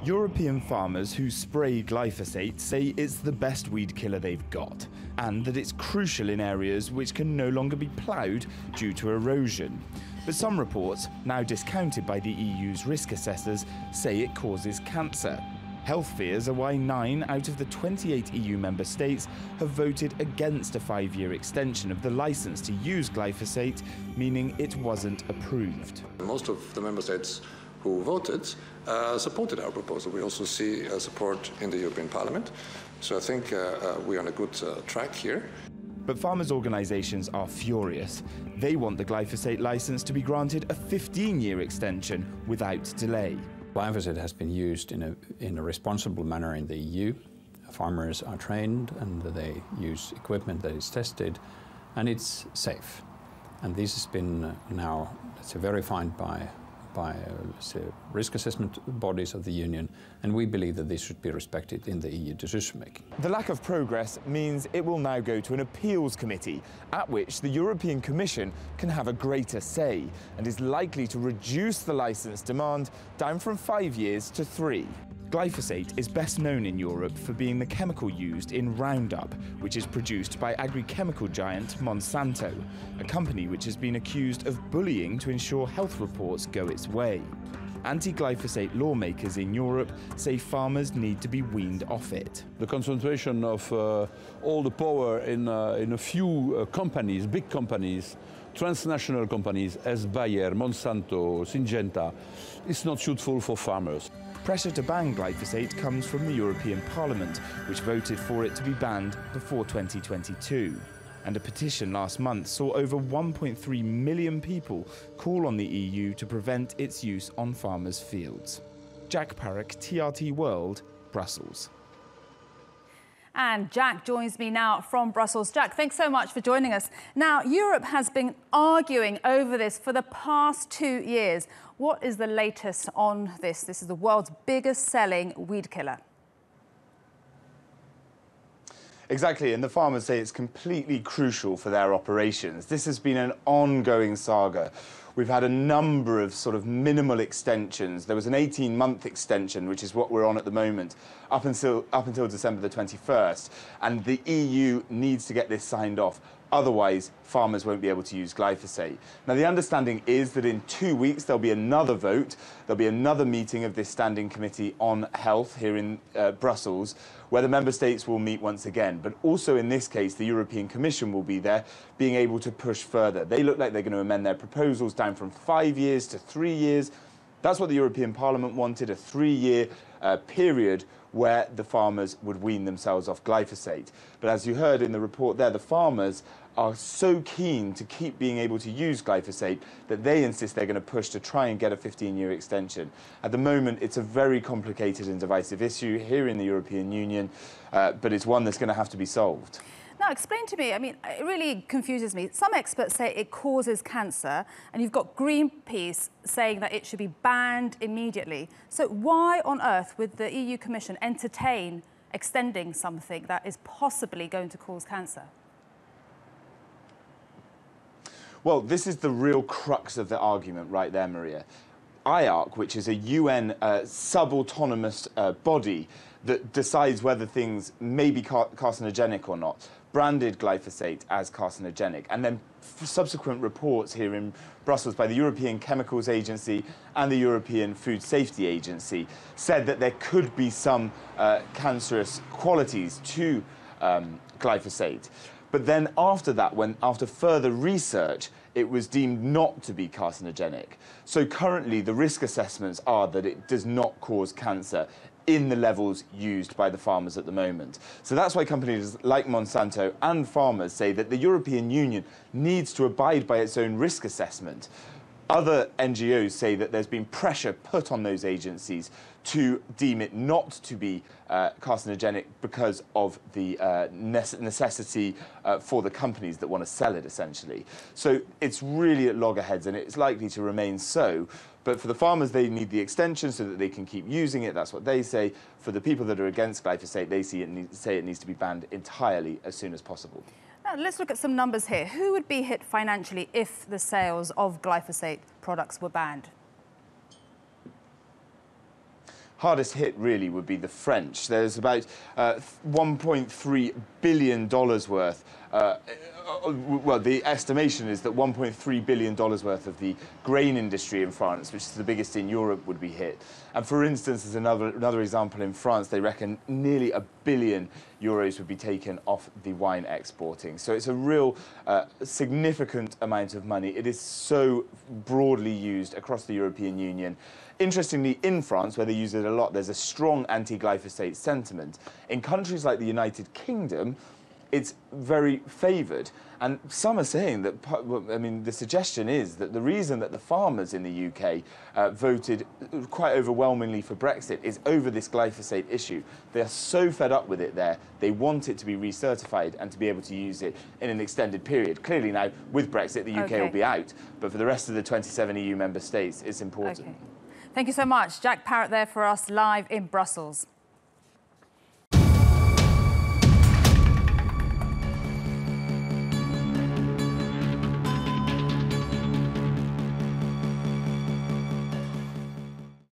European farmers who spray glyphosate say it's the best weed killer they've got, and that it's crucial in areas which can no longer be ploughed due to erosion. But some reports, now discounted by the EU's risk assessors, say it causes cancer. Health fears are why 9 out of the 28 EU member states have voted against a 5-year extension of the licence to use glyphosate, meaning it wasn't approved. Most of the member states who voted supported our proposal. We also see support in the European Parliament. So I think we're on a good track here. But farmers' organisations are furious. They want the glyphosate licence to be granted a 15-year extension without delay. Glyphosate has been used in a responsible manner in the EU. Farmers are trained and they use equipment that is tested, and it's safe. And this has been now, let's say, verified by risk assessment bodies of the Union, and we believe that this should be respected in the EU decision-making. The lack of progress means it will now go to an appeals committee, at which the European Commission can have a greater say, and is likely to reduce the licence demand down from 5 years to 3. Glyphosate is best known in Europe for being the chemical used in Roundup, which is produced by agri-chemical giant Monsanto, a company which has been accused of bullying to ensure health reports go its way. Anti-glyphosate lawmakers in Europe say farmers need to be weaned off it. The concentration of all the power in a few companies, big companies, transnational companies as Bayer, Monsanto, Syngenta, is not suitable for farmers. Pressure to ban glyphosate comes from the European Parliament, which voted for it to be banned before 2022. And a petition last month saw over 1.3 million people call on the EU to prevent its use on farmers' fields. Jack Parrock, TRT World, Brussels. And Jack joins me now from Brussels. Jack, thanks so much for joining us. Now, Europe has been arguing over this for the past 2 years. What is the latest on this? This is the world's biggest selling weed killer. Exactly, and the farmers say it's completely crucial for their operations. This has been an ongoing saga. We've had a number of sort of minimal extensions. There was an 18-month extension, which is what we're on at the moment, up until December the 21st. And the EU needs to get this signed off. Otherwise, farmers won't be able to use glyphosate. Now, the understanding is that in 2 weeks, there'll be another vote. There'll be another meeting of this Standing Committee on Health here in Brussels, where the member states will meet once again. But also in this case, the European Commission will be there, being able to push further. They look like they're going to amend their proposals down from 5 years to 3 years. That's what the European Parliament wanted, a 3-year period where the farmers would wean themselves off glyphosate. But as you heard in the report there, the farmers are so keen to keep being able to use glyphosate that they insist they're going to push to try and get a 15-year extension. At the moment, it's a very complicated and divisive issue here in the European Union, but it's one that's going to have to be solved. Now, explain to me, I mean, it really confuses me. Some experts say it causes cancer, and you've got Greenpeace saying that it should be banned immediately. So why on earth would the EU Commission entertain extending something that is possibly going to cause cancer? Well, this is the real crux of the argument right there, Maria. IARC, which is a UN sub-autonomous body that decides whether things may be carcinogenic or not, branded glyphosate as carcinogenic. And then subsequent reports here in Brussels by the European Chemicals Agency and the European Food Safety Agency said that there could be some cancerous qualities to glyphosate. But then after that, after further research, it was deemed not to be carcinogenic. So currently, the risk assessments are that it does not cause cancer in the levels used by the farmers at the moment. So that's why companies like Monsanto and farmers say that the European Union needs to abide by its own risk assessment. Other NGOs say that there's been pressure put on those agencies to deem it not to be carcinogenic because of the necessity for the companies that want to sell it, essentially. So it's really at loggerheads, and it's likely to remain so. But for the farmers, they need the extension so that they can keep using it. That's what they say. For the people that are against glyphosate, they say it needs to be banned entirely as soon as possible. Now, let's look at some numbers here. Who would be hit financially if the sales of glyphosate products were banned? Hardest hit really would be the French. There's about $1.3 billion worth. Well, the estimation is that $1.3 billion worth of the grain industry in France, which is the biggest in Europe, would be hit. And for instance, as another example, in France, they reckon nearly €1 billion would be taken off the wine exporting. So it's a real significant amount of money. It is so broadly used across the European Union. Interestingly, in France, where they use it a lot, there's a strong anti-glyphosate sentiment. In countries like the United Kingdom, it's very favoured. And some are saying that, I mean, the suggestion is that the reason that the farmers in the UK voted quite overwhelmingly for Brexit is over this glyphosate issue. They are so fed up with it there, they want it to be recertified and to be able to use it in an extended period. Clearly now, with Brexit, the UK will be out, but for the rest of the 27 EU member states, it's important. Okay. Thank you so much. Jack Parrott there for us live in Brussels.